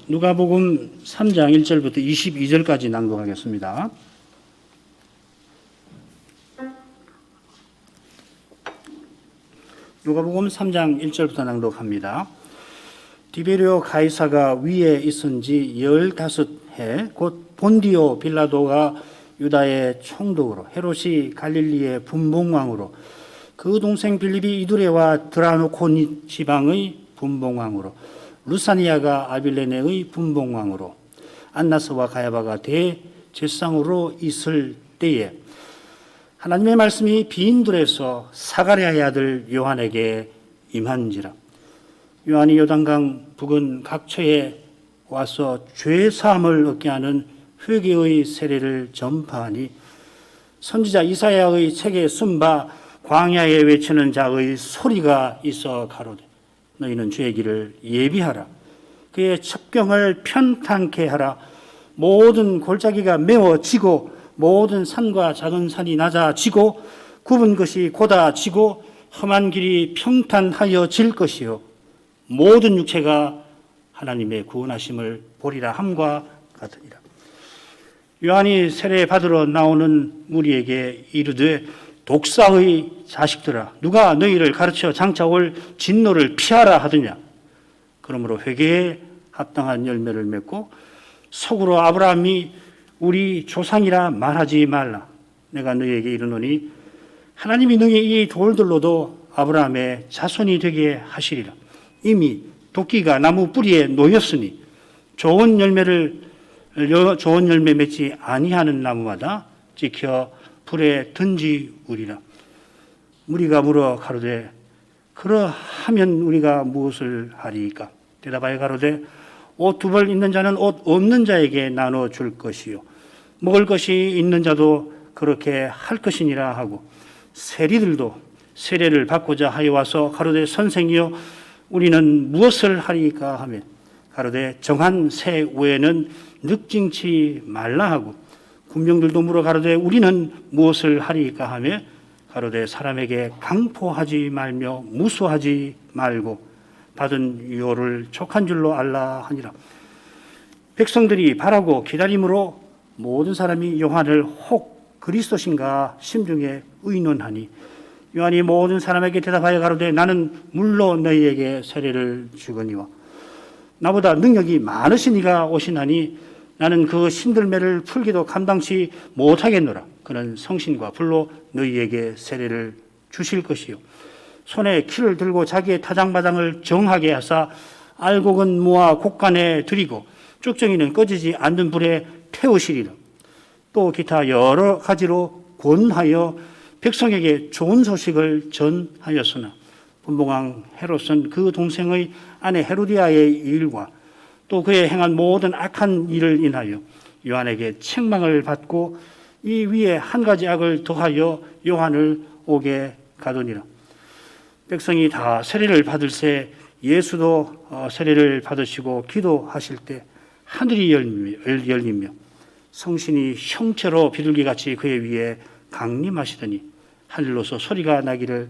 누가복음 3장 1절부터 22절까지 낭독하겠습니다. 누가복음 3장 1절부터 낭독합니다. 디베리오 가이사가 위에 있은 지 15해 곧 본디오 빌라도가 유다의 총독으로 헤롯이 갈릴리의 분봉왕으로 그 동생 빌립이 이두레와 드라노코니 지방의 분봉왕으로 루사니아가 아빌레네의 분봉왕으로 안나스와 가야바가 대제사장으로 있을 때에 하나님의 말씀이 빈들에서 사가랴의 아들 요한에게 임한지라. 요한이 요단강 북은 각처에 와서 죄 사함을 얻게 하는 회개의 세례를 전파하니 선지자 이사야의 책에 쓴 바 광야에 외치는 자의 소리가 있어 가로되 너희는 주의 길을 예비하라. 그의 첩경을 편탄케 하라. 모든 골짜기가 메워지고 모든 산과 작은 산이 낮아지고 굽은 것이 곧아지고 험한 길이 평탄하여질 것이요 모든 육체가 하나님의 구원하심을 보리라 함과 같으니라. 요한이 세례 받으러 나오는 무리에게 이르되 독사의 자식들아 누가 너희를 가르쳐 장차 올 진노를 피하라 하더냐. 그러므로 회개에 합당한 열매를 맺고 속으로 아브라함이 우리 조상이라 말하지 말라. 내가 너희에게 이르노니 하나님이 너희 이 돌들로도 아브라함의 자손이 되게 하시리라. 이미 도끼가 나무 뿌리에 놓였으니 좋은 열매 맺지 아니하는 나무마다 찍혀 불에 던지우리라. 무리가 물어 가로되 그러하면 우리가 무엇을 하리이까? 대답하여 가로되 옷 두 벌 있는 자는 옷 없는 자에게 나눠 줄 것이요 먹을 것이 있는 자도 그렇게 할 것이니라 하고 세리들도 세례를 받고자 하여 와서 가로되 선생이여 우리는 무엇을 하리이까 하며 가로되 정한 새 외에는 늑징치 말라 하고 군병들도 물어 가로되 우리는 무엇을 하리이까 하며 가로되 사람에게 강포하지 말며 무수하지 말고 받은 유효를 촉한 줄로 알라 하니라. 백성들이 바라고 기다림으로 모든 사람이 요한을 혹 그리스도신가 심중에 의논하니 요한이 모든 사람에게 대답하여 가로되 나는 물로 너희에게 세례를 주거니와 나보다 능력이 많으신 이가 오시나니 나는 그 신들매를 풀기도 감당치 못하겠노라. 그는 성신과 불로 너희에게 세례를 주실 것이요 손에 키를 들고 자기의 타장마당을 정하게 하사 알곡은 모아 곡간에 들이고 쭉정이는 꺼지지 않는 불에 태우시리라. 또 기타 여러 가지로 권하여 백성에게 좋은 소식을 전하였으나 분봉왕 헤롯은 그 동생의 아내 헤로디아의 일과 또 그의 행한 모든 악한 일을 인하여 요한에게 책망을 받고 이 위에 한 가지 악을 더하여 요한을 오게 가더니라. 백성이 다 세례를 받을새 예수도 세례를 받으시고 기도하실 때 하늘이 열리며 성신이 형체로 비둘기같이 그의 위에 강림하시더니 하늘로서 소리가 나기를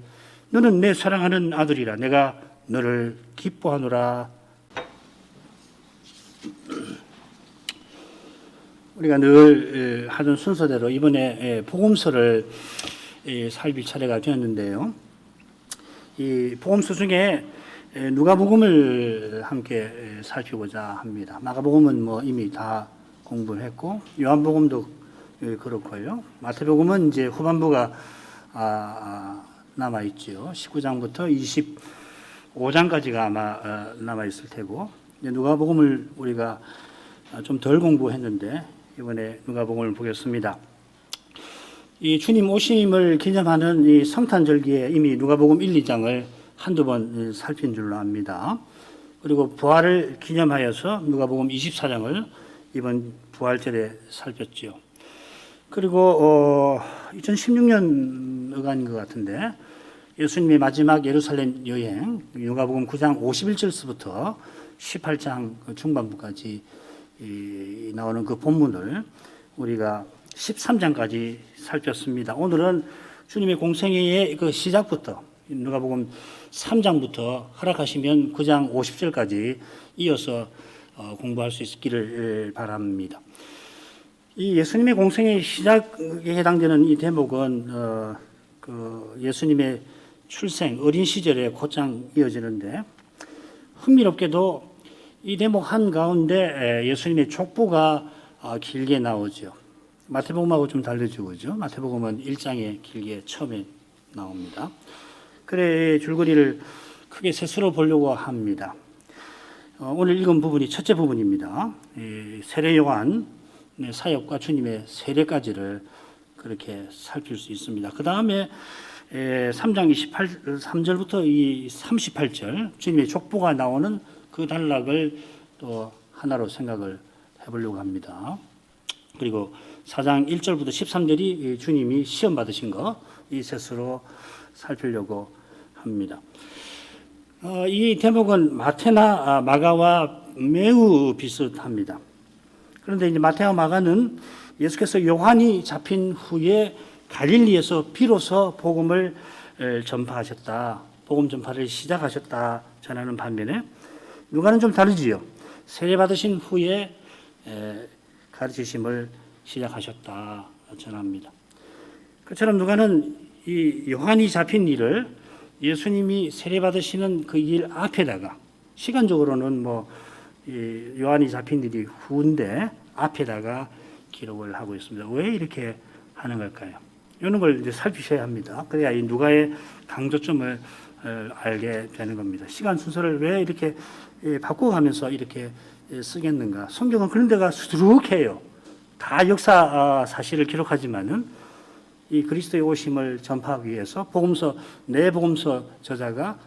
너는 내 사랑하는 아들이라 내가 너를 기뻐하노라. 우리가 늘 하던 순서대로 이번에 복음서를 살필 차례가 되었는데요. 이 복음서 중에 누가복음을 함께 살피고자 합니다. 마가복음은 이미 다 공부했고 요한복음도 그렇고요. 마태복음은 이제 후반부가 남아 있지요. 19장부터 25장까지가 아마 남아 있을 테고 누가복음을 우리가 좀 덜 공부했는데 이번에 누가복음을 보겠습니다. 이 주님 오심을 기념하는 이 성탄절기에 이미 누가복음 1, 2장을 한두 번 살핀 줄로 압니다. 그리고 부활을 기념하여서 누가복음 24장을 이번 부활절에 살폈지요. 그리고 2016년 어간인 것 같은데 예수님의 마지막 예루살렘 여행 누가복음 9장 51절부터 18장 중반부까지 나오는 그 본문을 우리가 13장까지 살폈습니다. 오늘은 주님의 공생애의 그 시작부터 누가복음 3장부터 허락하시면 9장 50절까지 이어서 공부할 수 있기를 바랍니다. 이 예수님의 공생의 시작에 해당되는 이 대목은 그 예수님의 출생 어린 시절에 곧장 이어지는데, 흥미롭게도 이 대목 한가운데 예수님의 족보가 길게 나오죠. 마태복음하고 좀 다르죠, 그죠? 마태복음은 1장에 길게 처음에 나옵니다. 그래 줄거리를 크게 셋으로 보려고 합니다. 오늘 읽은 부분이 첫째 부분입니다. 세례 요한 사역과 주님의 세례까지를 그렇게 살필 수 있습니다. 그 다음에 3장 3절부터 이 38절 주님의 족보가 나오는 그 단락을 또 하나로 생각을 해보려고 합니다. 그리고 4장 1절부터 13절이 주님이 시험 받으신 거, 이 셋으로 살피려고 합니다. 이 대목은 마태나 마가와 매우 비슷합니다. 그런데 이제 마태와 마가는 예수께서 요한이 잡힌 후에 갈릴리에서 비로소 복음을 전파하셨다, 복음 전파를 시작하셨다 전하는 반면에 누가는 좀 다르지요. 세례 받으신 후에 가르치심을 시작하셨다 전합니다. 그처럼 누가는 이 요한이 잡힌 일을 예수님이 세례 받으시는 그 일 앞에다가, 시간적으로는 뭐 요한이 잡힌 일이 후인데 앞에다가 기록을 하고 있습니다. 왜 이렇게 하는 걸까요? 이런 걸 이제 살피셔야 합니다. 그래야 이 누가의 강조점을 알게 되는 겁니다. 시간 순서를 왜 이렇게 바꿔가면서 이렇게 쓰겠는가? 성경은 그런 데가 수두룩해요. 다 역사 사실을 기록하지만은 이 그리스도의 오심을 전파하기 위해서 복음서, 내 복음서 저자가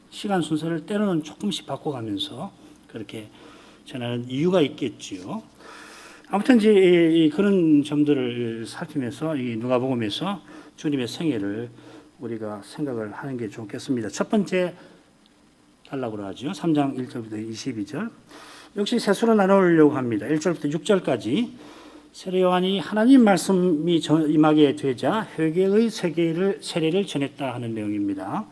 시간 순서를 때로는 조금씩 바꿔가면서 그렇게 전하는 이유가 있겠지요. 아무튼 이제 그런 점들을 살피면서 이 누가복음에서 주님의 생애를 우리가 생각을 하는 게 좋겠습니다. 첫 번째 단락으로 하죠. 3장 1절부터 22절. 역시 셋으로 나누려고 합니다. 1절부터 6절까지 세례 요한이 하나님 말씀이 임하게 되자 회개의 세례를 전했다 하는 내용입니다.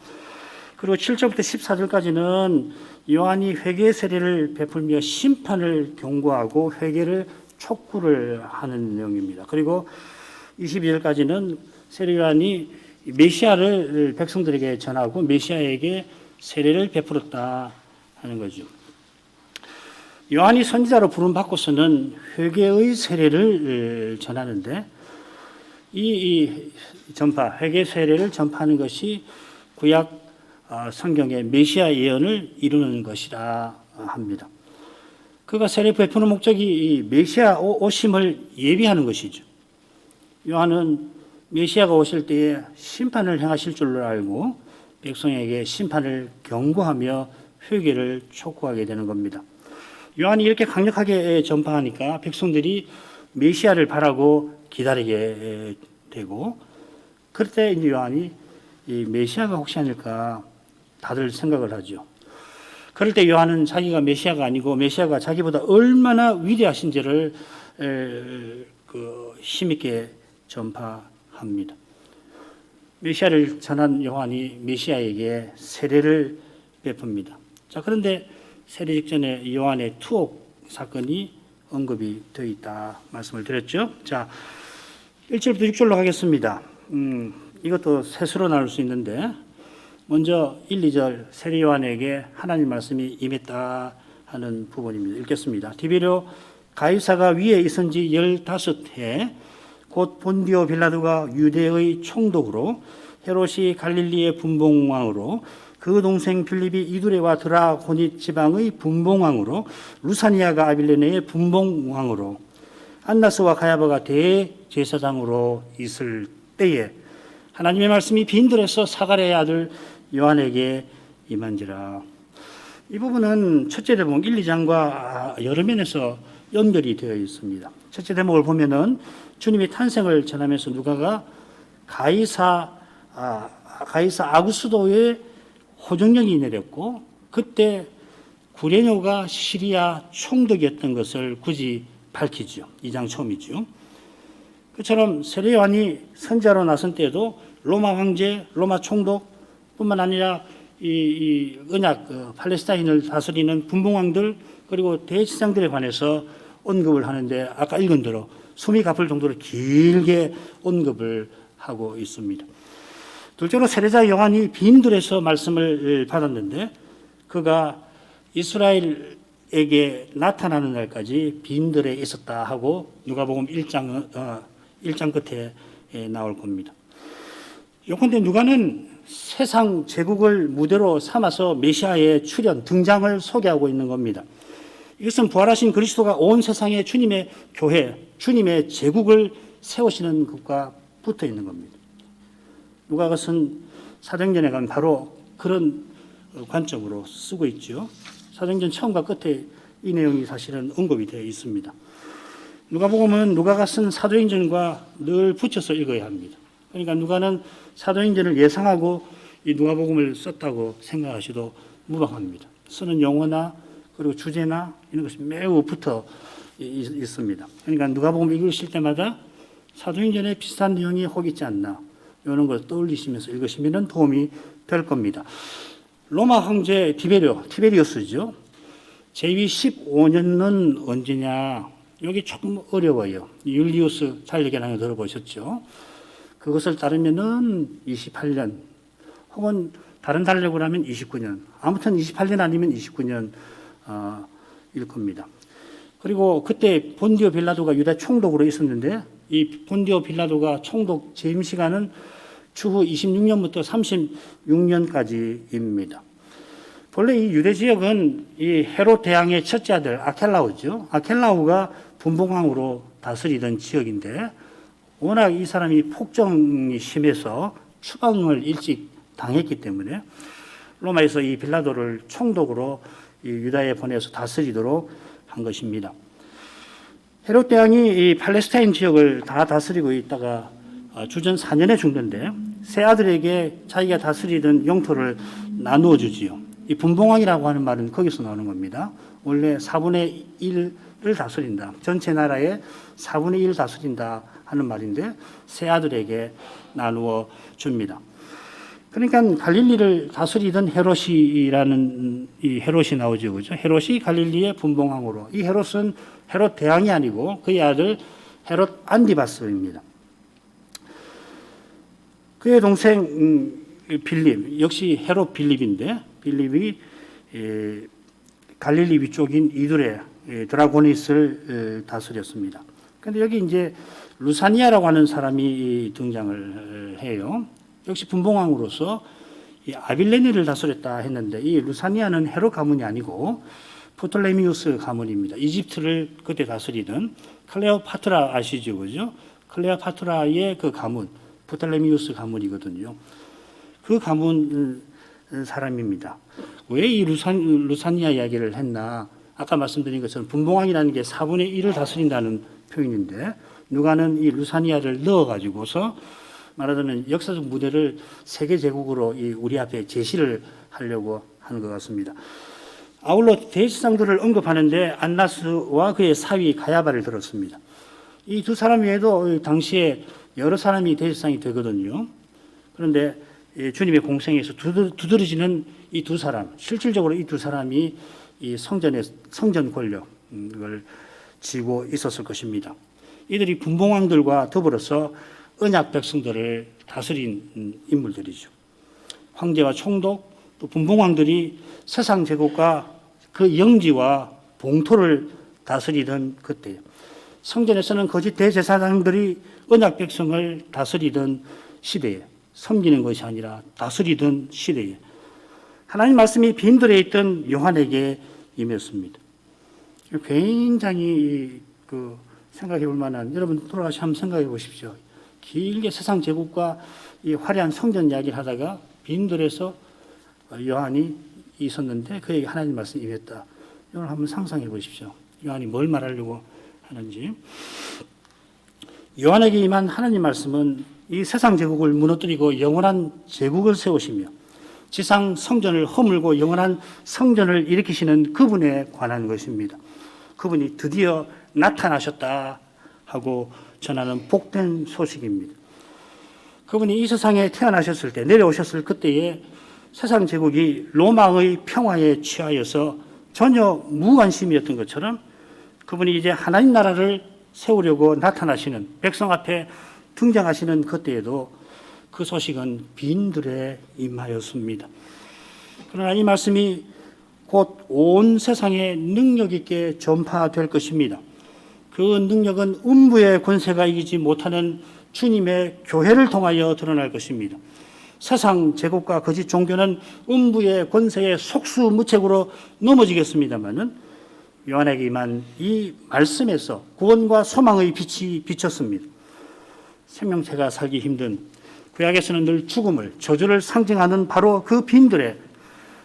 그리고 7절부터 14절까지는 요한이 회개 세례를 베풀며 심판을 경고하고 회개를 촉구를 하는 내용입니다. 그리고 22절까지는 세례 요한이 메시아를 백성들에게 전하고 메시아에게 세례를 베풀었다 하는 거죠. 요한이 선지자로 부름받고서는 회개의 세례를 전하는데 이 전파, 회개 세례를 전파하는 것이 구약 성경의 메시아 예언을 이루는 것이라 합니다. 그가 세례 베푸는 목적이 이 메시아 오심을 예비하는 것이죠. 요한은 메시아가 오실 때에 심판을 행하실 줄로 알고 백성에게 심판을 경고하며 회개를 촉구하게 되는 겁니다. 요한이 이렇게 강력하게 전파하니까 백성들이 메시아를 바라고 기다리게 되고, 그럴 때 이제 요한이 이 메시아가 혹시 아닐까 다들 생각을 하죠. 그럴 때 요한은 자기가 메시아가 아니고 메시아가 자기보다 얼마나 위대하신지를 힘있게 전파합니다. 메시아를 전한 요한이 메시아에게 세례를 베풉니다. 자, 그런데 세례 직전에 요한의 투옥 사건이 언급이 되어 있다 말씀을 드렸죠. 자, 1절부터 6절로 가겠습니다. 이것도 셋으로 나눌 수 있는데, 먼저 1, 2절 세례 요한에게 하나님 말씀이 임했다 하는 부분입니다. 읽겠습니다. 디베르 가이사가 위에 있은 지 15해 곧 본디오 빌라도가 유대의 총독으로, 헤롯이 갈릴리의 분봉왕으로, 그 동생 빌립이 이두레와 드라고니 지방의 분봉왕으로, 루사니아가 아빌레네의 분봉왕으로, 안나스와 가야바가 대제사장으로 있을 때에 하나님의 말씀이 빈들에서 사가랴의 아들 요한에게 임한지라. 이 부분은 첫째 대목 1, 2장과 여러 면에서 연결이 되어 있습니다. 첫째 대목을 보면은 주님의 탄생을 전하면서 누가가 가이사 아구스도의 호정령이 내렸고, 그때 구레뇨가 시리아 총독이었던 것을 굳이 밝히죠. 2장 처음이죠. 그처럼 세례 요한이 선지자로 나선 때에도 로마 황제, 로마 총독뿐만 아니라 이 언약 팔레스타인을 다스리는 분봉왕들, 그리고 대제사장들에 관해서 언급을 하는데 아까 읽은 대로 숨이 가쁠 정도로 길게 언급을 하고 있습니다. 둘째로 세례자 요한이 빈들에서 말씀을 받았는데 그가 이스라엘에게 나타나는 날까지 빈들에 있었다 하고 누가복음 1장 끝에 나올 겁니다. 요컨대 누가는 세상 제국을 무대로 삼아서 메시아의 출현, 등장을 소개하고 있는 겁니다. 이것은 부활하신 그리스도가 온 세상에 주님의 교회, 주님의 제국을 세우시는 것과 붙어 있는 겁니다. 누가가 쓴 사도행전에 가면 바로 그런 관점으로 쓰고 있죠. 사도행전 처음과 끝에 이 내용이 사실은 언급이 되어 있습니다. 누가복음은 누가가 쓴 사도행전과 늘 붙여서 읽어야 합니다. 그러니까 누가는 사도행전을 예상하고 이 누가복음을 썼다고 생각하셔도 무방합니다. 쓰는 용어나 그리고 주제나 이런 것이 매우 붙어 있습니다. 그러니까 누가복음 읽으실 때마다 사도행전에 비슷한 내용이 혹 있지 않나 이런 걸 떠올리시면서 읽으시면 도움이 될 겁니다. 로마 황제 티베리우스죠. 제위 15년은 언제냐? 여기 조금 어려워요. 율리우스 달력이라는 거 들어보셨죠? 그것을 따르면은 28년 혹은 다른 달력으로 하면 29년. 아무튼 28년 아니면 29년 일 겁니다. 그리고 그때 본디오 빌라도가 유다 총독으로 있었는데 이 본디오 빌라도가 총독 재임 시간은 추후 26년부터 36년까지입니다. 본래 이 유대 지역은 이 헤롯 대왕의 첫째 아들 아켈라우죠. 아켈라우가 분봉왕으로 다스리던 지역인데 워낙 이 사람이 폭정이 심해서 추방을 일찍 당했기 때문에 로마에서 이 빌라도를 총독으로 이 유다에 보내서 다스리도록 한 것입니다. 헤롯 대왕이 이 팔레스타인 지역을 다 다스리고 있다가 주전 4년에 죽는데 세 아들에게 자기가 다스리던 영토를 나누어 주지요. 이 분봉왕이라고 하는 말은 거기서 나오는 겁니다. 원래 4분의 1을 다스린다. 전체 나라의 4분의 1을 다스린다 하는 말인데 세 아들에게 나누어 줍니다. 그러니까 갈릴리를 다스리던 헤롯이라는 이 헤롯이 나오죠. 그죠? 헤롯이 갈릴리의 분봉왕으로. 이 헤롯은 헤롯 대왕이 아니고 그의 아들 헤롯 안디바스입니다. 그의 동생 빌립, 역시 헤롯 빌립인데 빌립이 갈릴리 위쪽인 이두레 드라고니스를 다스렸습니다. 그런데 여기 이제 루사니아라고 하는 사람이 등장을 해요. 역시 분봉왕으로서 이 아빌레니를 다스렸다 했는데 이 루사니아는 헤롯 가문이 아니고 프톨레미우스 가문입니다. 이집트를 그때 다스리던 클레오파트라 아시죠, 그죠? 클레오파트라의 그 가문, 프톨레미우스 가문이거든요. 그 가문 사람입니다. 왜 이 루사니아 이야기를 했나? 아까 말씀드린 것처럼 분봉왕이라는 게 4분의 1을 다스린다는 표현인데 누가는 이 루사니아를 넣어가지고서 말하자면 역사적 무대를 세계 제국으로 우리 앞에 제시를 하려고 하는 것 같습니다. 아울러 대제사장들을 언급하는데 안나스와 그의 사위 가야바를 들었습니다. 이 두 사람 외에도 당시에 여러 사람이 대제사장이 되거든요. 그런데 주님의 공생에서 두드러지는 이 두 사람, 실질적으로 이 두 사람이 이 성전 권력을 쥐고 있었을 것입니다. 이들이 분봉왕들과 더불어서 언약 백성들을 다스린 인물들이죠. 황제와 총독, 또 분봉왕들이 세상 제국과 그 영지와 봉토를 다스리던 그때 성전에서는 거짓 대제사장들이 언약 백성을 다스리던 시대에 섬기는 것이 아니라 다스리던 시대에 하나님 말씀이 빈들에 있던 요한에게 임했습니다. 굉장히 생각해 볼 만한, 여러분 돌아가시 한번 생각해 보십시오. 길게 세상 제국과 이 화려한 성전 이야기를 하다가 빈들에서 요한이 있었는데 그에게 하나님 말씀이 임했다. 이걸 한번 상상해 보십시오. 요한이 뭘 말하려고 하는지. 요한에게 임한 하나님 말씀은 이 세상 제국을 무너뜨리고 영원한 제국을 세우시며 지상 성전을 허물고 영원한 성전을 일으키시는 그분에 관한 것입니다. 그분이 드디어 나타나셨다 하고 전하는 복된 소식입니다. 그분이 이 세상에 태어나셨을 때, 내려오셨을 그때에 세상 제국이 로마의 평화에 취하여서 전혀 무관심이었던 것처럼 그분이 이제 하나님 나라를 세우려고 나타나시는 백성 앞에 등장하시는 그때에도 그 소식은 빈들에 임하였습니다. 그러나 이 말씀이 곧 온 세상에 능력 있게 전파될 것입니다. 그 능력은 음부의 권세가 이기지 못하는 주님의 교회를 통하여 드러날 것입니다. 세상 제국과 거짓 종교는 음부의 권세에 속수무책으로 넘어지겠습니다마는 요한에게 임한 이 말씀에서 구원과 소망의 빛이 비쳤습니다. 생명체가 살기 힘든 구약에서는 늘 죽음을, 저주를 상징하는 바로 그 빈들에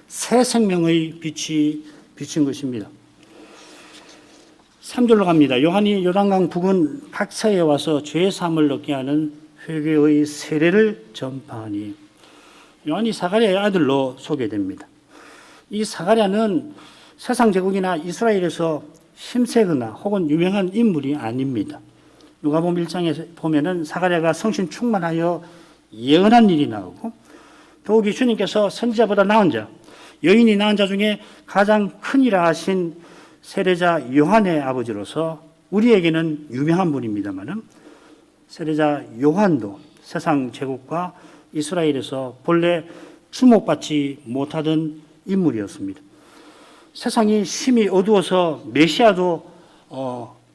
새 생명의 빛이 비친 것입니다. 3절로 갑니다. 요한이 요단강 부근 각처에 와서 죄 사함을 얻게 하는 회개의 세례를 전파하니, 요한이 사가랴의 아들로 소개됩니다. 이 사가랴는 세상 제국이나 이스라엘에서 힘세거나 혹은 유명한 인물이 아닙니다. 누가복음 1장에 보면은 사가랴가 성신 충만하여 예언한 일이 나오고, 더욱이 주님께서 선지자보다 나은 자, 여인이 낳은 자 중에 가장 큰이라 하신 세례자 요한의 아버지로서 우리에게는 유명한 분입니다마는, 세례자 요한도 세상 제국과 이스라엘에서 본래 주목받지 못하던 인물이었습니다. 세상이 심히 어두워서 메시아도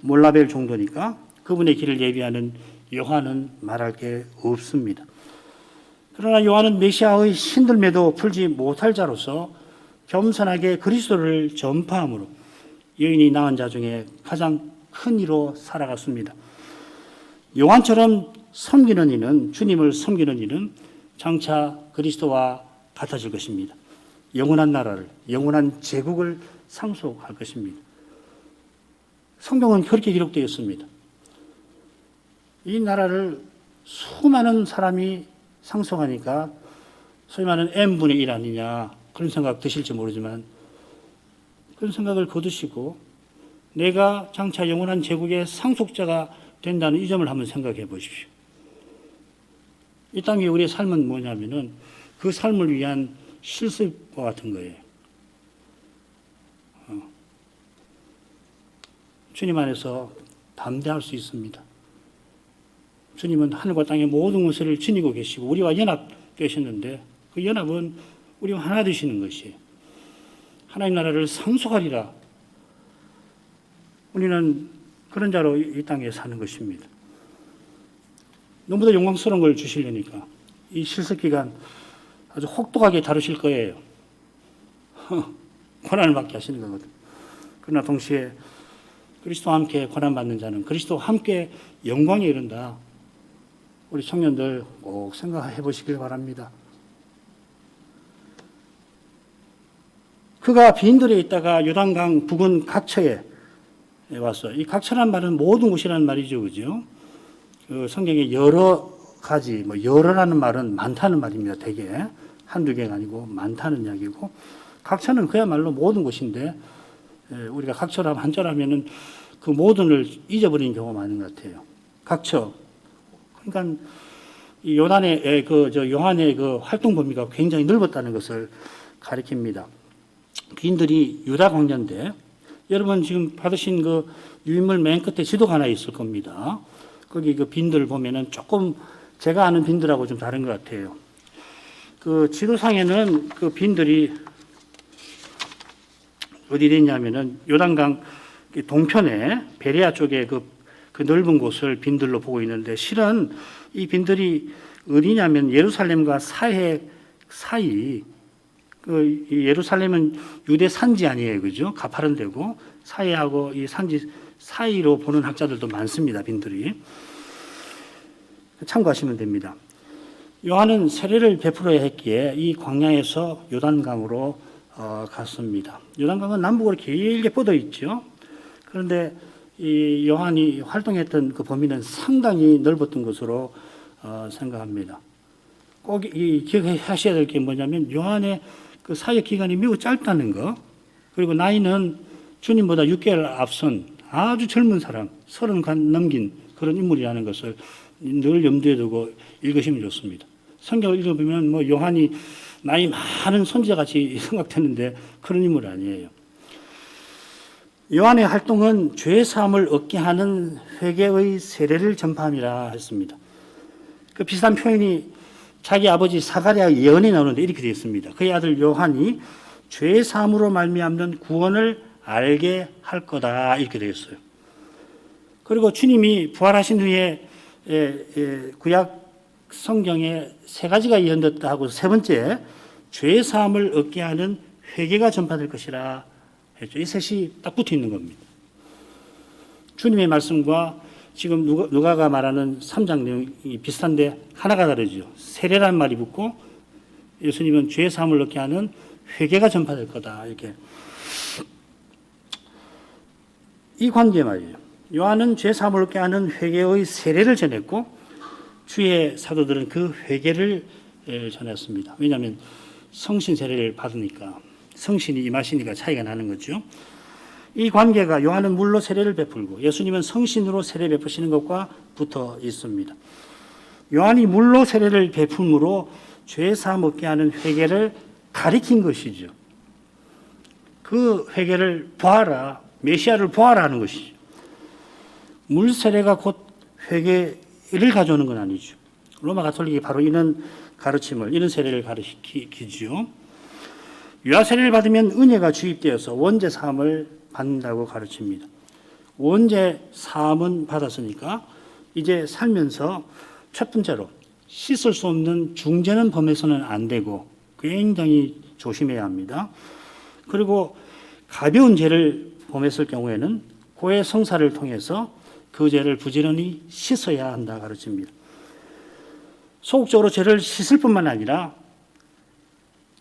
몰라뵐 정도니까 그분의 길을 예비하는 요한은 말할 게 없습니다. 그러나 요한은 메시아의 신들매도 풀지 못할 자로서 겸손하게 그리스도를 전파함으로 여인이 낳은 자 중에 가장 큰 이로 살아갔습니다. 요한처럼 섬기는 이는, 주님을 섬기는 이는 장차 그리스도와 같아질 것입니다. 영원한 나라를, 영원한 제국을 상속할 것입니다. 성경은 그렇게 기록되어 있습니다. 이 나라를 수많은 사람이 상속하니까 소위 말하는 n분의 1 아니냐, 그런 생각 드실지 모르지만 그런 생각을 거두시고 내가 장차 영원한 제국의 상속자가 된다는 이 점을 한번 생각해 보십시오. 이 땅에 우리의 삶은 뭐냐면은 그 삶을 위한 실습과 같은 거예요. 주님 안에서 담대할 수 있습니다. 주님은 하늘과 땅의 모든 것을 지니고 계시고 우리와 연합되셨는데 그 연합은 우리와 하나 되시는 것이에요. 하나님 나라를 상속하리라. 우리는 그런 자로 이 땅에 사는 것입니다. 너무도 영광스러운 걸 주시려니까 이 실습 기간 아주 혹독하게 다루실 거예요. 고난을 받게 하시는 거거든. 그러나 동시에 그리스도와 함께 고난받는 자는 그리스도와 함께 영광에 이른다. 우리 청년들 꼭 생각해 보시길 바랍니다. 그가 빈들에 있다가 요단강 부근 각처에 와서, 이 각처란 말은 모든 곳이라는 말이죠, 그죠? 그 성경에 여러 가지, 여러라는 말은 많다는 말입니다. 대개 한두 개가 아니고 많다는 이야기고, 각처는 그야말로 모든 곳인데 우리가 각처라면 한자라면은 그 모든을 잊어버리는 경우가 많은 것 같아요. 각처. 그러니까 이 요한의 그 활동 범위가 굉장히 넓었다는 것을 가리킵니다. 빈들이 유다 광야인데, 여러분 지금 받으신 그 유인물 맨 끝에 지도가 하나 있을 겁니다. 거기 그 빈들 보면은 조금 제가 아는 빈들하고 좀 다른 것 같아요. 그 지도상에는 그 빈들이 어디 있냐면은 요단강 동편에 베레아 쪽에 그 넓은 곳을 빈들로 보고 있는데, 실은 이 빈들이 어디냐면 예루살렘과 사해 사이, 그 예루살렘은 유대 산지 아니에요, 그죠? 가파른 데고 사해하고 이 산지 사이로 보는 학자들도 많습니다. 빈들이 참고하시면 됩니다. 요한은 세례를 베풀어야 했기에 이 광야에서 요단강으로 갔습니다. 요단강은 남북으로 길게 뻗어 있죠. 그런데 이 요한이 활동했던 그 범위는 상당히 넓었던 것으로 생각합니다. 꼭 기억하셔야 될 게 뭐냐면 요한의 그 사역 기간이 매우 짧다는 거, 그리고 나이는 주님보다 6개월 앞선 아주 젊은 사람, 30 넘긴 그런 인물이라는 것을 늘 염두에 두고 읽으시면 좋습니다. 성경을 읽어보면 요한이 나이 많은 선지자같이 생각되는데 그런 인물 아니에요. 요한의 활동은 죄 사함을 얻게 하는 회개의 세례를 전파함이라 했습니다. 그 비슷한 표현이 자기 아버지 사가랴의 예언에 나오는데 이렇게 되어 있습니다. 그의 아들 요한이 죄 사함으로 말미암는 구원을 알게 할 거다 이렇게 되어 있어요. 그리고 주님이 부활하신 후에 구약 성경에 세 가지가 예언됐다 하고 세 번째 죄 사함을 얻게 하는 회개가 전파될 것이라 했죠. 이 셋이 딱 붙어 있는 겁니다. 주님의 말씀과 지금 누가가 말하는 3장 내용이 비슷한데 하나가 다르죠. 세례란 말이 붙고 예수님은 죄 사함을 얻게 하는 회개가 전파될 거다 이렇게. 이 관계 말이에요. 요한은 죄 사함을 얻게 하는 회개의 세례를 전했고 주의 사도들은 그 회개를 전했습니다. 왜냐하면 성신 세례를 받으니까 성신이 임하시니까 차이가 나는 거죠. 이 관계가 요한은 물로 세례를 베풀고 예수님은 성신으로 세례 베푸시는 것과 붙어 있습니다. 요한이 물로 세례를 베품으로 죄 사함 얻게 하는 회개를 가리킨 것이죠. 그 회개를 보아라, 메시아를 보아라 하는 것이죠. 물 세례가 곧 회개를 가져오는 건 아니죠. 로마 가톨릭이 바로 이런 가르침을, 이런 세례를 가르치지요. 유아 세례를 받으면 은혜가 주입되어서 원죄 사함을 받는다고 가르칩니다. 원죄 사함은 받았으니까 이제 살면서 첫 번째로 씻을 수 없는 중죄는 범해서는 안 되고 굉장히 조심해야 합니다. 그리고 가벼운 죄를 범했을 경우에는 고해 성사를 통해서 그 죄를 부지런히 씻어야 한다 가르칩니다. 소극적으로 죄를 씻을 뿐만 아니라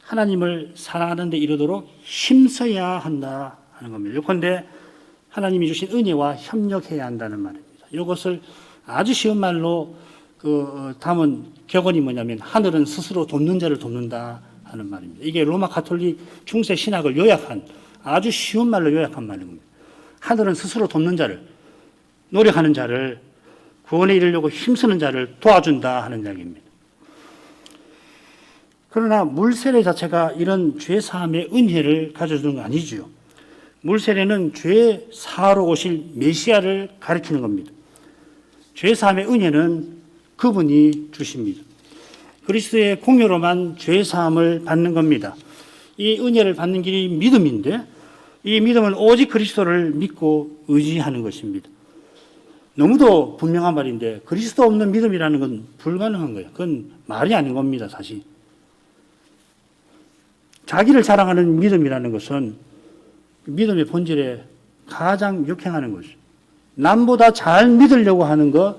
하나님을 사랑하는 데 이르도록 힘써야 한다 하는 겁니다. 예컨대 하나님이 주신 은혜와 협력해야 한다는 말입니다. 이것을 아주 쉬운 말로 담은 격언이 뭐냐면 하늘은 스스로 돕는 자를 돕는다 하는 말입니다. 이게 로마 가톨릭 중세 신학을 요약한 아주 쉬운 말로 요약한 말입니다. 하늘은 스스로 돕는 자를, 노력하는 자를, 구원에 이르려고 힘쓰는 자를 도와준다 하는 이야기입니다. 그러나 물세례 자체가 이런 죄 사함의 은혜를 가져주는 건 아니죠. 물세례는 죄 사하러 오실 메시아를 가리키는 겁니다. 죄 사함의 은혜는 그분이 주십니다. 그리스도의 공로로만 죄 사함을 받는 겁니다. 이 은혜를 받는 길이 믿음인데 이 믿음은 오직 그리스도를 믿고 의지하는 것입니다. 너무도 분명한 말인데 그리스도 없는 믿음이라는 건 불가능한 거예요. 그건 말이 아닌 겁니다, 사실. 자기를 자랑하는 믿음이라는 것은 믿음의 본질에 가장 역행하는 거죠. 남보다 잘 믿으려고 하는 것,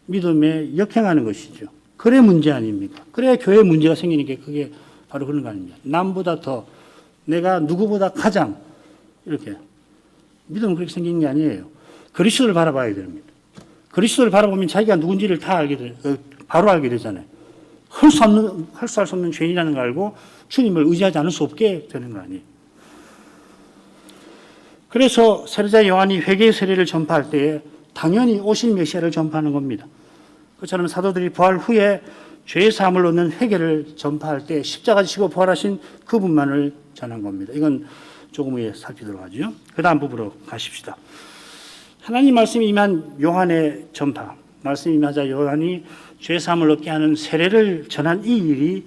믿음에 역행하는 것이죠. 그래 문제 아닙니까? 그래야 교회에 문제가 생기는 게 그게 바로 그런 거 아닙니까? 남보다 더, 내가 누구보다 가장, 이렇게. 믿음은 그렇게 생기는 게 아니에요. 그리스도를 바라봐야 됩니다. 그리스도를 바라보면 자기가 누군지를 다 바로 알게 되잖아요. 할 수 없는 죄인이라는 걸 알고 주님을 의지하지 않을 수 없게 되는 거 아니에요. 그래서 세례자 요한이 회개의 세례를 전파할 때에 당연히 오실 메시아를 전파하는 겁니다. 그처럼 사도들이 부활 후에 죄의 사함을 얻는 회개를 전파할 때 십자가 지시고 부활하신 그분만을 전한 겁니다. 이건 조금 후에 살피도록 하죠. 그 다음 부분으로 가십시다. 하나님 말씀이 임한 요한의 전파, 말씀이 임하자 요한이 죄 사함을 얻게 하는 세례를 전한 이 일이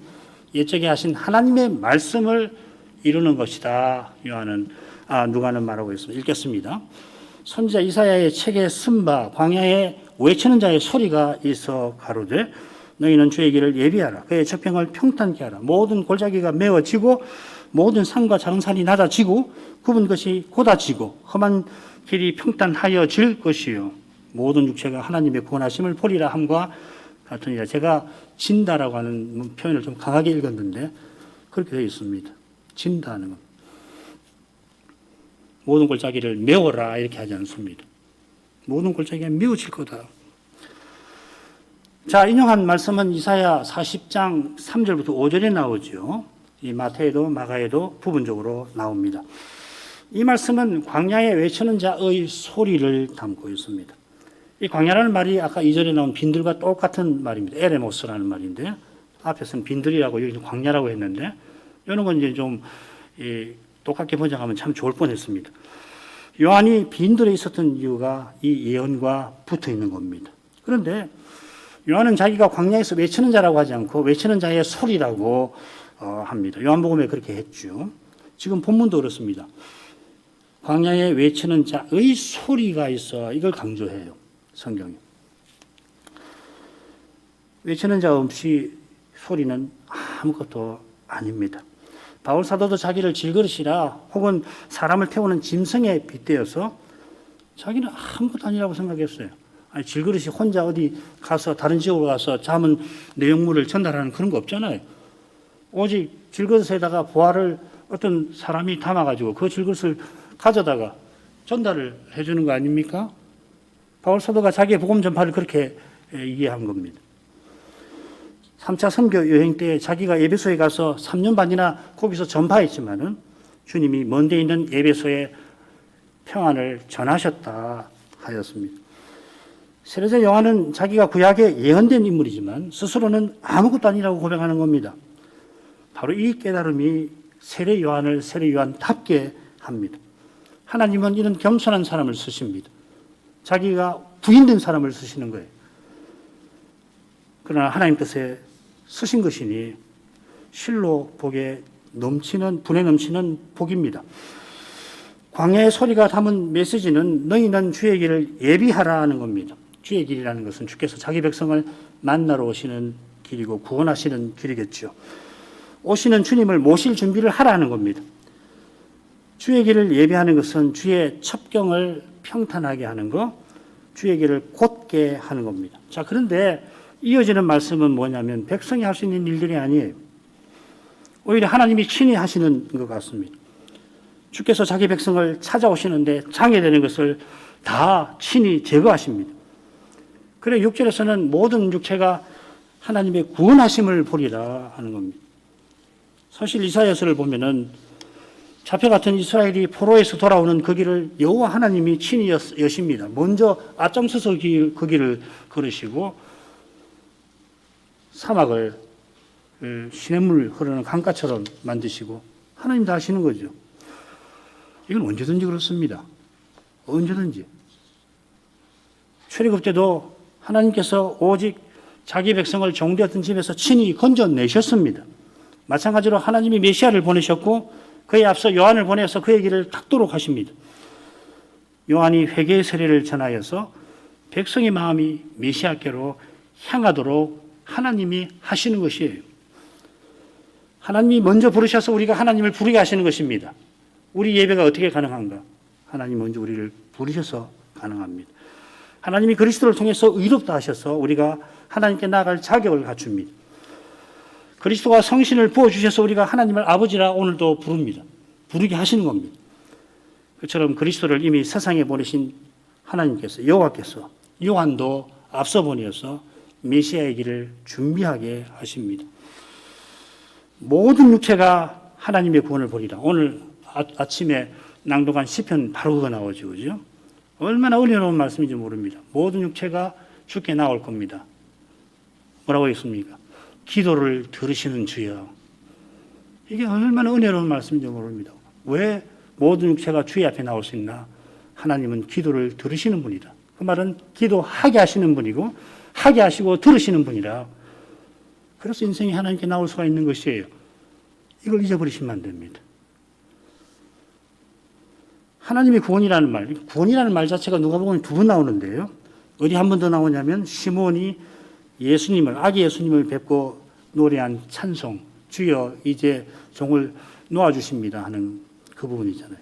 예적에 하신 하나님의 말씀을 이루는 것이다. 누가는 말하고 있습니다. 읽겠습니다. 선지자 이사야의 책에 쓴 바 광야에 외치는 자의 소리가 있어 가로되 너희는 주의 길을 예비하라. 그의 저평을 평탄케 하라. 모든 골짜기가 메워지고 모든 산과 작은 산이 낮아지고 굽은 것이 곧아지고 험한 길이 평탄하여질 것이요 모든 육체가 하나님의 구원하심을 보리라 함과 같으니라. 제가 진다라고 하는 표현을 좀 강하게 읽었는데 그렇게 되어 있습니다. 진다는 것. 모든 골짜기를 메워라 이렇게 하지 않습니다. 모든 골짜기가 메워질 거다. 자, 인용한 말씀은 이사야 40장 3절부터 5절에 나오죠. 이 마태에도 마가에도 부분적으로 나옵니다. 이 말씀은 광야에 외치는 자의 소리를 담고 있습니다. 이 광야라는 말이 아까 2절에 나온 빈들과 똑같은 말입니다. 에레모스라는 말인데 앞에서는 빈들이라고 여기는 광야라고 했는데 이런 건 이제 좀 똑같게 번역하면 참 좋을 뻔했습니다. 요한이 빈들에 있었던 이유가 이 예언과 붙어 있는 겁니다. 그런데 요한은 자기가 광야에서 외치는 자라고 하지 않고 외치는 자의 소리라고 합니다. 요한복음에 그렇게 했죠. 지금 본문도 그렇습니다. 광야에 외치는 자의 소리가 있어 이걸 강조해요. 성경이. 외치는 자 없이 소리는 아무것도 아닙니다. 바울 사도도 자기를 질그릇이라 혹은 사람을 태우는 짐승에 빗대어서 자기는 아무것도 아니라고 생각했어요. 아니, 질그릇이 혼자 어디 가서 다른 지역으로 가서 잠은 내용물을 전달하는 그런 거 없잖아요. 오직 질그릇에다가 보화를 어떤 사람이 담아가지고 그 질그릇을 가져다가 전달을 해주는 거 아닙니까? 바울 사도가 자기의 복음 전파를 그렇게 이해한 겁니다. 3차 선교 여행 때 자기가 에베소에 가서 3년 반이나 거기서 전파했지만은 주님이 먼데 있는 에베소에 평안을 전하셨다 하였습니다. 세례자 요한은 자기가 구약에 예언된 인물이지만 스스로는 아무것도 아니라고 고백하는 겁니다. 바로 이 깨달음이 세례 요한을 세례 요한답게 합니다. 하나님은 이런 겸손한 사람을 쓰십니다. 자기가 부인된 사람을 쓰시는 거예요. 그러나 하나님 뜻에 쓰신 것이니 실로 복에 넘치는 분에 넘치는 복입니다. 광야의 소리가 담은 메시지는 너희는 주의 길을 예비하라는 겁니다. 주의 길이라는 것은 주께서 자기 백성을 만나러 오시는 길이고 구원하시는 길이겠죠. 오시는 주님을 모실 준비를 하라는 겁니다. 주의 길을 예비하는 것은 주의 첩경을 평탄하게 하는 것, 주의 길을 곧게 하는 겁니다. 자, 그런데 이어지는 말씀은 뭐냐면 백성이 할 수 있는 일들이 아니에요. 오히려 하나님이 친히 하시는 것 같습니다. 주께서 자기 백성을 찾아오시는데 장애되는 것을 다 친히 제거하십니다. 그래 6절에서는 모든 육체가 하나님의 구원하심을 보리라 하는 겁니다. 사실 이사야서를 보면은 잡혀갔던 이스라엘이 포로에서 돌아오는 그 길을 여호와 하나님이 친히 여십니다. 먼저 앞장서서 그 길을 걸으시고 사막을 시냇물 흐르는 강가처럼 만드시고 하나님 다 하시는 거죠. 이건 언제든지 그렇습니다. 언제든지. 출애굽 때도 하나님께서 오직 자기 백성을 종되었던 집에서 친히 건져내셨습니다. 마찬가지로 하나님이 메시아를 보내셨고 그에 앞서 요한을 보내서 그의 길을 닦도록 하십니다. 요한이 회개의 세례를 전하여서 백성의 마음이 메시아께로 향하도록 하나님이 하시는 것이에요. 하나님이 먼저 부르셔서 우리가 하나님을 부르게 하시는 것입니다. 우리 예배가 어떻게 가능한가? 하나님 먼저 우리를 부르셔서 가능합니다. 하나님이 그리스도를 통해서 의롭다 하셔서 우리가 하나님께 나아갈 자격을 갖춥니다. 그리스도가 성신을 부어주셔서 우리가 하나님을 아버지라 오늘도 부릅니다. 부르게 하시는 겁니다. 그처럼 그리스도를 이미 세상에 보내신 하나님께서 여호와께서 요한도 앞서 보내어서 메시아의 길을 준비하게 하십니다. 모든 육체가 하나님의 구원을 보리라. 오늘 아침에 낭독한 시편 바로 그거 나오죠. 그죠? 얼마나 은혜로운 말씀인지 모릅니다. 모든 육체가 주께 나올 겁니다. 뭐라고 했습니까? 기도를 들으시는 주여. 이게 얼마나 은혜로운 말씀인지 모릅니다. 왜 모든 육체가 주의 앞에 나올 수 있나? 하나님은 기도를 들으시는 분이다. 그 말은 기도하게 하시는 분이고 하게 하시고 들으시는 분이라. 그래서 인생이 하나님께 나올 수가 있는 것이에요. 이걸 잊어버리시면 안 됩니다. 하나님의 구원이라는 말 자체가 누가복음에 2번 나오는데요. 어디 한 번 더 나오냐면 시몬이 아기 예수님을 뵙고 노래한 찬송, 주여 이제 종을 놓아주십니다 하는 그 부분이잖아요.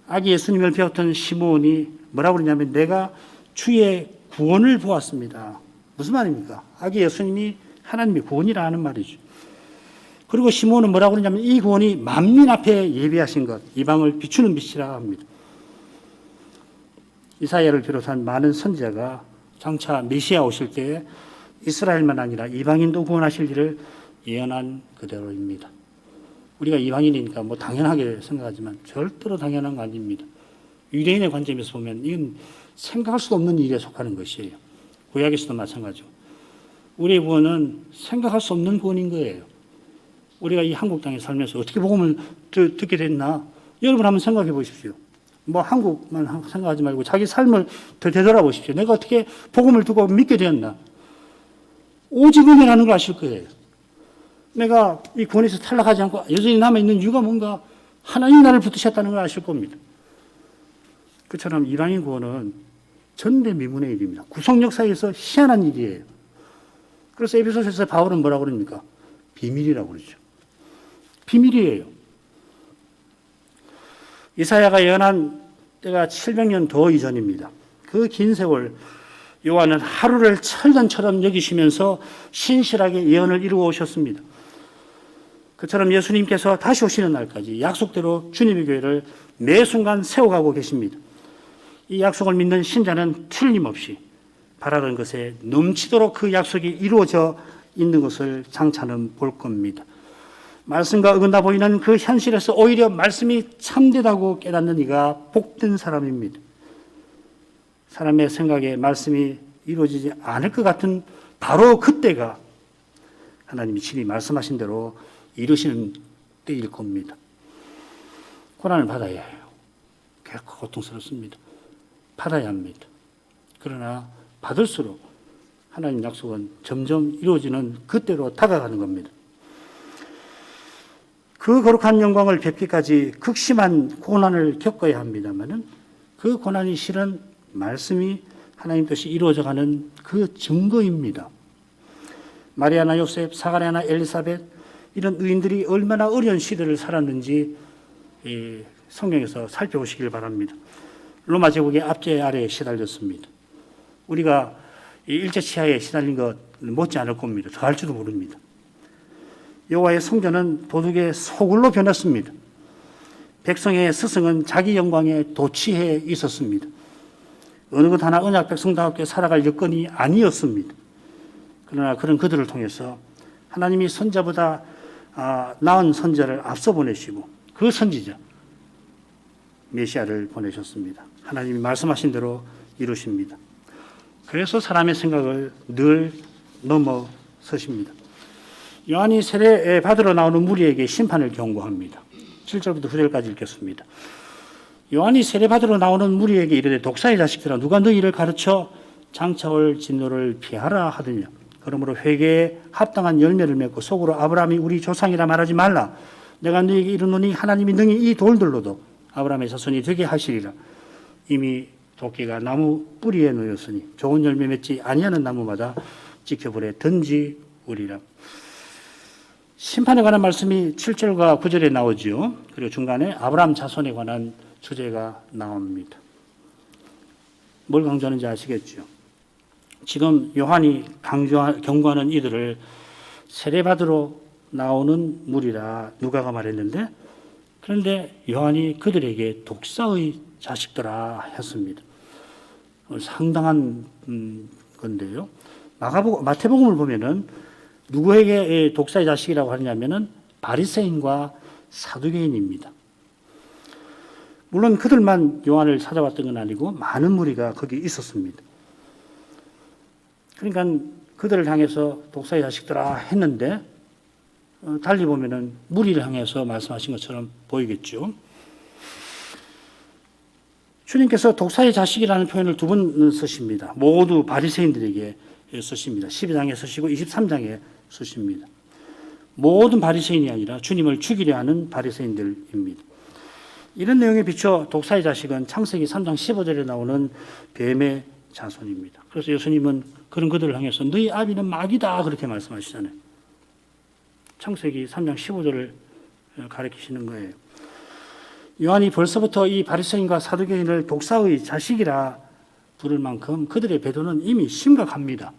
아기 예수님을 배웠던 시몬이 뭐라고 그러냐면 내가 주의 구원을 보았습니다. 무슨 말입니까? 아기 예수님이 하나님의 구원이라 하는 말이죠. 그리고 시몬은 뭐라고 그러냐면 이 구원이 만민 앞에 예비하신 것, 이방을 비추는 빛이라 합니다. 이사야를 비롯한 많은 선지자가 장차 메시아 오실 때 이스라엘만 아니라 이방인도 구원하실 일을 예언한 그대로입니다. 우리가 이방인이니까 뭐 당연하게 생각하지만 절대로 당연한 거 아닙니다. 유대인의 관점에서 보면 이건 생각할 수도 없는 일에 속하는 것이에요. 구약에서도 마찬가지고. 우리의 구원은 생각할 수 없는 구원인 거예요. 우리가 이 한국 땅에 살면서 어떻게 복음을 듣게 됐나? 여러분 한번 생각해 보십시오. 뭐 한국만 생각하지 말고 자기 삶을 더 되돌아보십시오. 내가 어떻게 복음을 두고 믿게 되었나. 오직 은혜라는 걸 아실 거예요. 내가 이 구원에서 탈락하지 않고 여전히 남아있는 이유가 뭔가 하나님 나를 붙드셨다는 걸 아실 겁니다. 그처럼 이방인 구원은 전대미문의 일입니다. 구속 역사에서 희한한 일이에요. 그래서 에베소서에서 바울은 뭐라고 그럽니까? 비밀이라고 그러죠. 비밀이에요. 이사야가 예언한 때가 700년 더 이전입니다. 그 긴 세월 요한은 하루를 철전처럼 여기시면서 신실하게 예언을 이루어 오셨습니다. 그처럼 예수님께서 다시 오시는 날까지 약속대로 주님의 교회를 매 순간 세워가고 계십니다. 이 약속을 믿는 신자는 틀림없이 바라던 것에 넘치도록 그 약속이 이루어져 있는 것을 장차는 볼 겁니다. 말씀과 어긋나 보이는 그 현실에서 오히려 말씀이 참되다고 깨닫는 이가 복된 사람입니다. 사람의 생각에 말씀이 이루어지지 않을 것 같은 바로 그때가 하나님이 친히 말씀하신 대로 이루시는 때일 겁니다. 고난을 받아야 해요. 결코 고통스럽습니다. 받아야 합니다. 그러나 받을수록 하나님 약속은 점점 이루어지는 그때로 다가가는 겁니다. 그 거룩한 영광을 뵙기까지 극심한 고난을 겪어야 합니다만은 그 고난이 실은 말씀이 하나님 뜻이 이루어져가는 그 증거입니다. 마리아나 요셉, 사가랴나 엘리사벳 이런 의인들이 얼마나 어려운 시대를 살았는지 성경에서 살펴보시길 바랍니다. 로마 제국의 압제 아래에 시달렸습니다. 우리가 일제 치하에 시달린 것 못지 않을 겁니다. 더 할지도 모릅니다. 여호와의 성전은 도둑의 소굴로 변했습니다. 백성의 스승은 자기 영광에 도취해 있었습니다. 어느 것 하나 언약 백성다웠게 살아갈 여건이 아니었습니다. 그러나 그런 그들을 통해서 하나님이 선자보다 나은 선자를 앞서 보내시고 그 선지자 메시아를 보내셨습니다. 하나님이 말씀하신 대로 이루십니다. 그래서 사람의 생각을 늘 넘어서십니다. 요한이 세례 받으러 나오는 무리에게 심판을 경고합니다. 7절부터 9절까지 읽겠습니다. 요한이 세례 받으러 나오는 무리에게 이르되 독사의 자식들아 누가 너희를 가르쳐 장차올 진노를 피하라 하더냐. 그러므로 회개에 합당한 열매를 맺고 속으로 아브라함이 우리 조상이라 말하지 말라. 내가 너희에게 이르노니 하나님이 능히 이 돌들로도 아브라함의 자손이 되게 하시리라. 이미 도끼가 나무 뿌리에 놓였으니 좋은 열매 맺지 아니하는 나무마다 지켜보래 던지우리라. 심판에 관한 말씀이 7절과 9절에 나오죠. 그리고 중간에 아브라함 자손에 관한 주제가 나옵니다. 뭘 강조하는지 아시겠죠? 지금 요한이 경고하는 이들을 세례받으러 나오는 무리라 누가가 말했는데 그런데 요한이 그들에게 독사의 자식들아 했습니다. 상당한 건데요. 마태복음을 보면은 누구에게 독사의 자식이라고 하냐면은 바리새인과 사두개인입니다. 물론 그들만 요한을 찾아왔던 건 아니고 많은 무리가 거기 있었습니다. 그러니까 그들을 향해서 독사의 자식들아 했는데 달리 보면은 무리를 향해서 말씀하신 것처럼 보이겠죠. 주님께서 독사의 자식이라는 표현을 두 번 쓰십니다. 모두 바리새인들에게 쓰십니다. 12장에 쓰시고 23장에 쓰십니다. 모든 바리새인이 아니라 주님을 죽이려 하는 바리새인들입니다. 이런 내용에 비춰 독사의 자식은 창세기 3장 15절에 나오는 뱀의 자손입니다. 그래서 예수님은 그런 그들을 향해서 너희 아비는 마귀다 그렇게 말씀하시잖아요. 창세기 3장 15절을 가리키시는 거예요. 요한이 벌써부터 이 바리새인과 사두개인을 독사의 자식이라 부를 만큼 그들의 배도는 이미 심각합니다.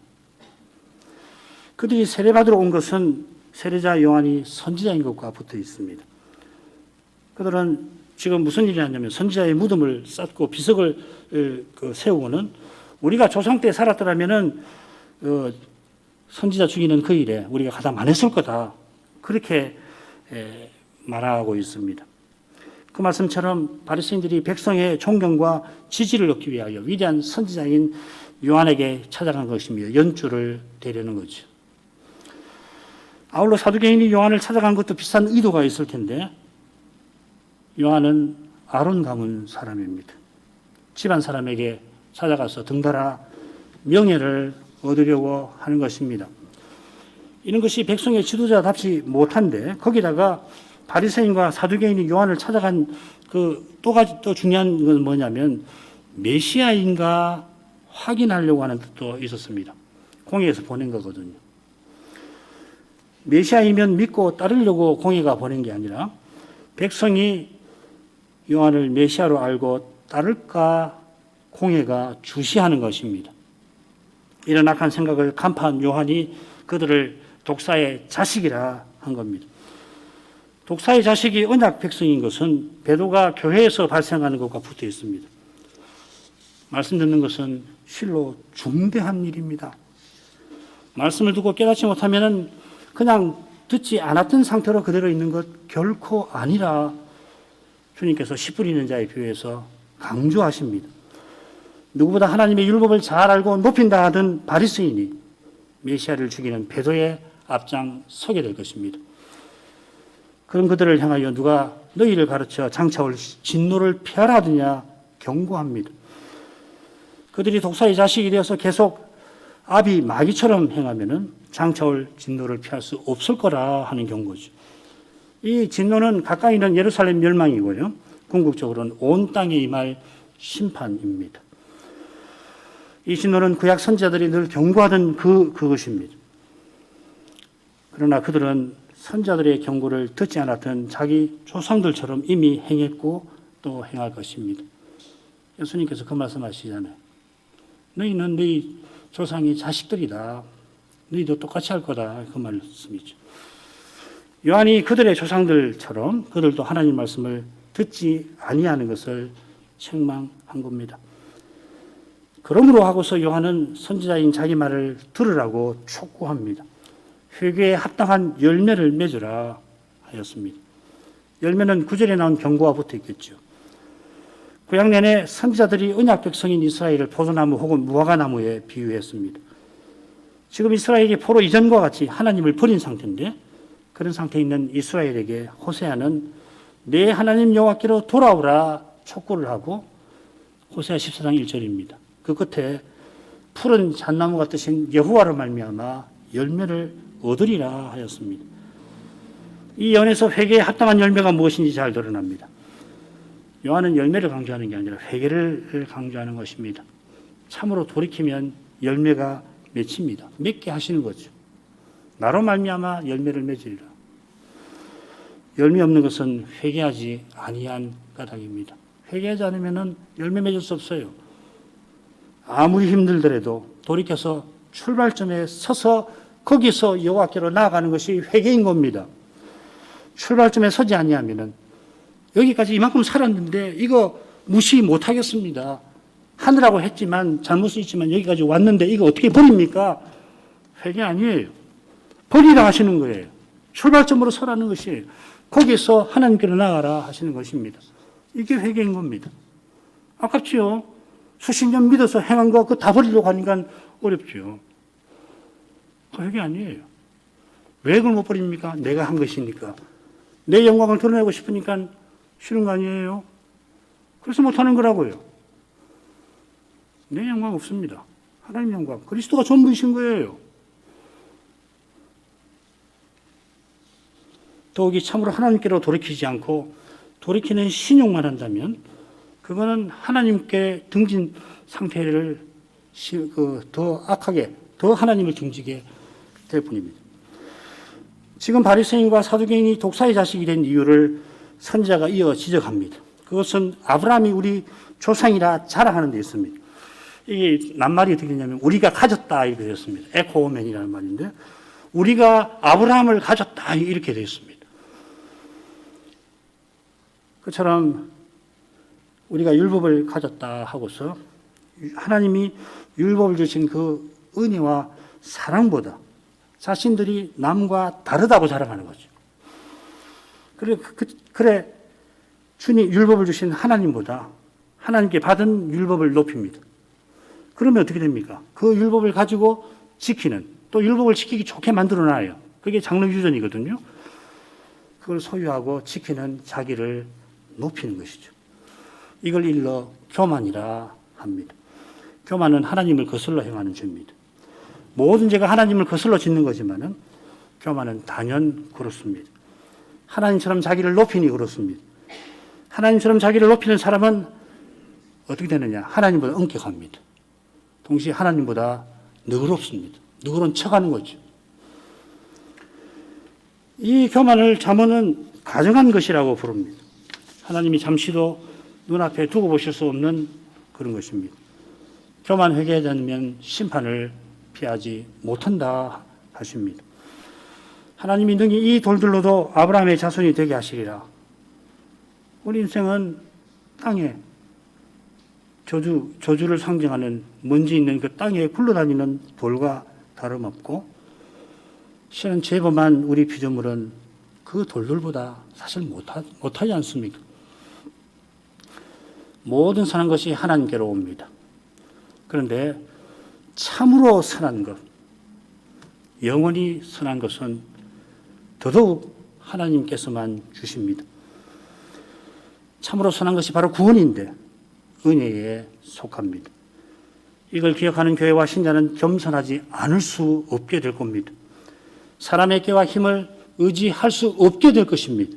그들이 세례받으러 온 것은 세례자 요한이 선지자인 것과 붙어 있습니다. 그들은 지금 무슨 일이 하냐면 선지자의 무덤을 쌓고 비석을 세우고는 우리가 조상 때 살았더라면은 선지자 죽이는 그 일에 우리가 가장 많았을 거다. 그렇게 말하고 있습니다. 그 말씀처럼 바리새인들이 백성의 존경과 지지를 얻기 위하여 위대한 선지자인 요한에게 찾아간 것이며 연주를 대려는 거죠. 아울러 사두개인이 요한을 찾아간 것도 비슷한 의도가 있을 텐데 요한은 아론 가문 사람입니다. 집안 사람에게 찾아가서 등달아 명예를 얻으려고 하는 것입니다. 이런 것이 백성의 지도자답지 못한데 거기다가 바리새인과 사두개인이 요한을 찾아간 또 중요한 건 뭐냐면 메시아인가 확인하려고 하는 뜻도 있었습니다. 공회에서 보낸 거거든요. 메시아이면 믿고 따르려고 공회가 보낸 게 아니라 백성이 요한을 메시아로 알고 따를까 공회가 주시하는 것입니다. 이런 악한 생각을 간파한 요한이 그들을 독사의 자식이라 한 겁니다. 독사의 자식이 언약 백성인 것은 배도가 교회에서 발생하는 것과 붙어 있습니다. 말씀 듣는 것은 실로 중대한 일입니다. 말씀을 듣고 깨닫지 못하면 그냥 듣지 않았던 상태로 그대로 있는 것 결코 아니라 주님께서 씨 뿌리는 자의 비유에서 강조하십니다. 누구보다 하나님의 율법을 잘 알고 높인다 하던 바리새인이 메시아를 죽이는 배도의 앞장 서게 될 것입니다. 그런 그들을 향하여 누가 너희를 가르쳐 장차올 진노를 피하라 하더냐 경고합니다. 그들이 독사의 자식이 되어서 계속 아비 마귀처럼 행하면은 장차올 진노를 피할 수 없을 거라 하는 경고죠. 이 진노는 가까이 있는 예루살렘 멸망이고요. 궁극적으로는 온 땅에 임할 심판입니다. 이 진노는 구약 선지자들이 늘 경고하던 그것입니다. 그러나 그들은 선지자들의 경고를 듣지 않았던 자기 조상들처럼 이미 행했고 또 행할 것입니다. 예수님께서 그 말씀하시잖아요. 너희는 너희 조상의 자식들이다. 너희도 똑같이 할 거다. 그 말씀이죠. 요한이 그들의 조상들처럼 그들도 하나님 말씀을 듣지 아니하는 것을 책망한 겁니다. 그러므로 하고서 요한은 선지자인 자기 말을 들으라고 촉구합니다. 회개에 합당한 열매를 맺으라 하였습니다. 열매는 9절에 나온 경고와 붙어 있겠죠. 구약 내내 선지자들이 언약 백성인 이스라엘을 포도나무 혹은 무화과나무에 비유했습니다. 지금 이스라엘이 포로 이전과 같이 하나님을 버린 상태인데 그런 상태에 있는 이스라엘에게 호세아는 내 하나님 여호와께로 돌아오라 촉구를 하고 호세아 14장 1절입니다. 그 끝에 푸른 잣나무가 뜨신 여호와로 말미암아 열매를 얻으리라 하였습니다. 이 연에서 회개에 합당한 열매가 무엇인지 잘 드러납니다. 요한은 열매를 강조하는 게 아니라 회개를 강조하는 것입니다. 참으로 돌이키면 열매가 맺힙니다. 맺게 하시는 거죠. 나로 말미암아 열매를 맺으리라. 열매 없는 것은 회개하지 아니한 까닭입니다. 회개하지 않으면 열매 맺을 수 없어요. 아무리 힘들더라도 돌이켜서 출발점에 서서 거기서 여호와께로 나아가는 것이 회개인 겁니다. 출발점에 서지 아니하면은 여기까지 이만큼 살았는데 이거 무시 못하겠습니다. 하느라고 했지만 잘못은 있지만 여기까지 왔는데 이거 어떻게 버립니까? 회개 아니에요. 버리라 하시는 거예요. 출발점으로 서라는 것이 거기서 하나님께로 나아가라 하시는 것입니다. 이게 회개인 겁니다. 아깝지요? 수십 년 믿어서 행한 거 그거 다 버리려고 하니까 어렵죠. 그 회개 아니에요. 왜 그걸 못 버립니까? 내가 한 것이니까. 내 영광을 드러내고 싶으니까 싫은 거 아니에요? 그래서 못하는 거라고요. 내 영광 없습니다. 하나님 영광. 그리스도가 전부이신 거예요. 더욱이 참으로 하나님께로 돌이키지 않고 돌이키는 신용만 한다면 그거는 하나님께 등진 상태를 더 악하게, 더 하나님을 등지게 될 뿐입니다. 지금 바리새인과 사두개인이 독사의 자식이 된 이유를 선지자가 이어 지적합니다. 그것은 아브라함이 우리 조상이라 자랑하는 데 있습니다. 이게 낱말이 어떻게 되냐면 우리가 가졌다 이렇게 되었습니다. 에코오멘이라는 말인데 우리가 아브라함을 가졌다 이렇게 되어 있습니다. 그처럼 우리가 율법을 가졌다 하고서 하나님이 율법을 주신 그 은혜와 사랑보다 자신들이 남과 다르다고 자랑하는 거죠. 그래 주님 율법을 주신 하나님보다 하나님께 받은 율법을 높입니다. 그러면 어떻게 됩니까? 그 율법을 가지고 지키는, 또 율법을 지키기 좋게 만들어놔요. 그게 장로유전이거든요. 그걸 소유하고 지키는 자기를 높이는 것이죠. 이걸 일러 교만이라 합니다. 교만은 하나님을 거슬러 행하는 죄입니다. 모든 죄가 하나님을 거슬러 짓는 거지만은 교만은 단연 그렇습니다. 하나님처럼 자기를 높이니 그렇습니다. 하나님처럼 자기를 높이는 사람은 어떻게 되느냐? 하나님보다 엄격합니다. 동시에 하나님보다 너그럽습니다. 너그러운 척하는 거죠. 이 교만을 잠언은 가증한 것이라고 부릅니다. 하나님이 잠시도 눈앞에 두고 보실 수 없는 그런 것입니다. 교만 회개하지 않으면 심판을 피하지 못한다 하십니다. 하나님이 능히 이 돌들로도 아브라함의 자손이 되게 하시리라. 우리 인생은 땅에 저주를 상징하는 먼지 있는 그 땅에 굴러다니는 돌과 다름없고, 실은 죄범한 우리 피조물은 그 돌들보다 사실 못하지 않습니까? 모든 선한 것이 하나님께로 옵니다. 그런데 참으로 선한 것, 영원히 선한 것은 더더욱 하나님께서만 주십니다. 참으로 선한 것이 바로 구원인데 은혜에 속합니다. 이걸 기억하는 교회와 신자는 겸손하지 않을 수 없게 될 겁니다. 사람의 깨와 힘을 의지할 수 없게 될 것입니다.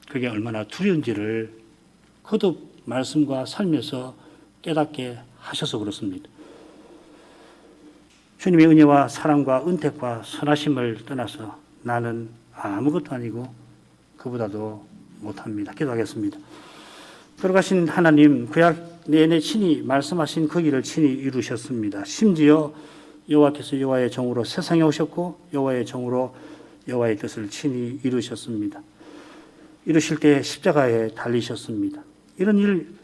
그게 얼마나 두려운지를 거듭 말씀과 삶에서 깨닫게 하셔서 그렇습니다. 주님의 은혜와 사랑과 은택과 선하심을 떠나서 나는 아무것도 아니고 그보다도 못합니다. 기도하겠습니다. 걸어가신 하나님, 구약 내내 친히 말씀하신 그 길을 친히 이루셨습니다. 심지어 여호와께서 여호와의 종으로 세상에 오셨고 여호와의 종으로 여호와의 뜻을 친히 이루셨습니다. 이루실 때 십자가에 달리셨습니다. 이런 일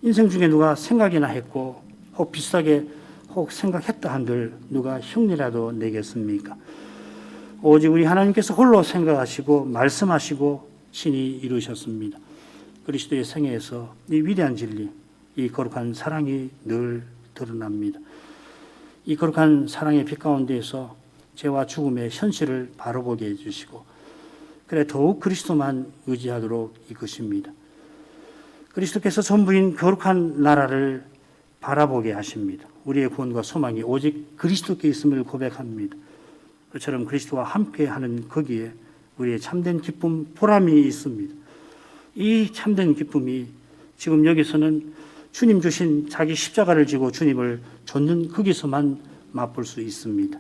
인생 중에 누가 생각이나 했고 혹 비슷하게 혹 생각했다 한들 누가 흉내라도 내겠습니까? 오직 우리 하나님께서 홀로 생각하시고 말씀하시고 친히 이루셨습니다. 그리스도의 생애에서 이 위대한 진리, 이 거룩한 사랑이 늘 드러납니다. 이 거룩한 사랑의 빛 가운데에서 죄와 죽음의 현실을 바라보게 해주시고, 그래 더욱 그리스도만 의지하도록 이끄십니다. 그리스도께서 전부인 거룩한 나라를 바라보게 하십니다. 우리의 구원과 소망이 오직 그리스도께 있음을 고백합니다. 그처럼 그리스도와 함께하는 거기에 우리의 참된 기쁨, 보람이 있습니다. 이 참된 기쁨이 지금 여기서는 주님 주신 자기 십자가를 지고 주님을 좇는 거기서만 맛볼 수 있습니다.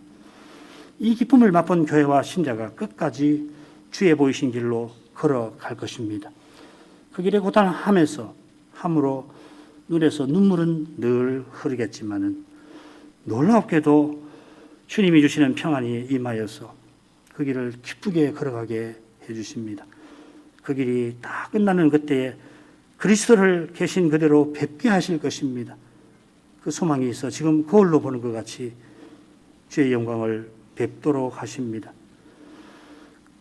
이 기쁨을 맛본 교회와 신자가 끝까지 주의 보이신 길로 걸어갈 것입니다. 그 길에 고단하면서 함으로 눈에서 눈물은 늘 흐르겠지만은 놀랍게도 주님이 주시는 평안이 임하여서 그 길을 기쁘게 걸어가게 해주십니다. 그 길이 다 끝나는 그때에 그리스도를 계신 그대로 뵙게 하실 것입니다. 그 소망이 있어 지금 거울로 보는 것 같이 주의 영광을 뵙도록 하십니다.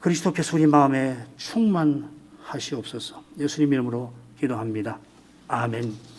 그리스도께서 우리 마음에 충만하시옵소서. 예수님 이름으로 기도합니다. 아멘.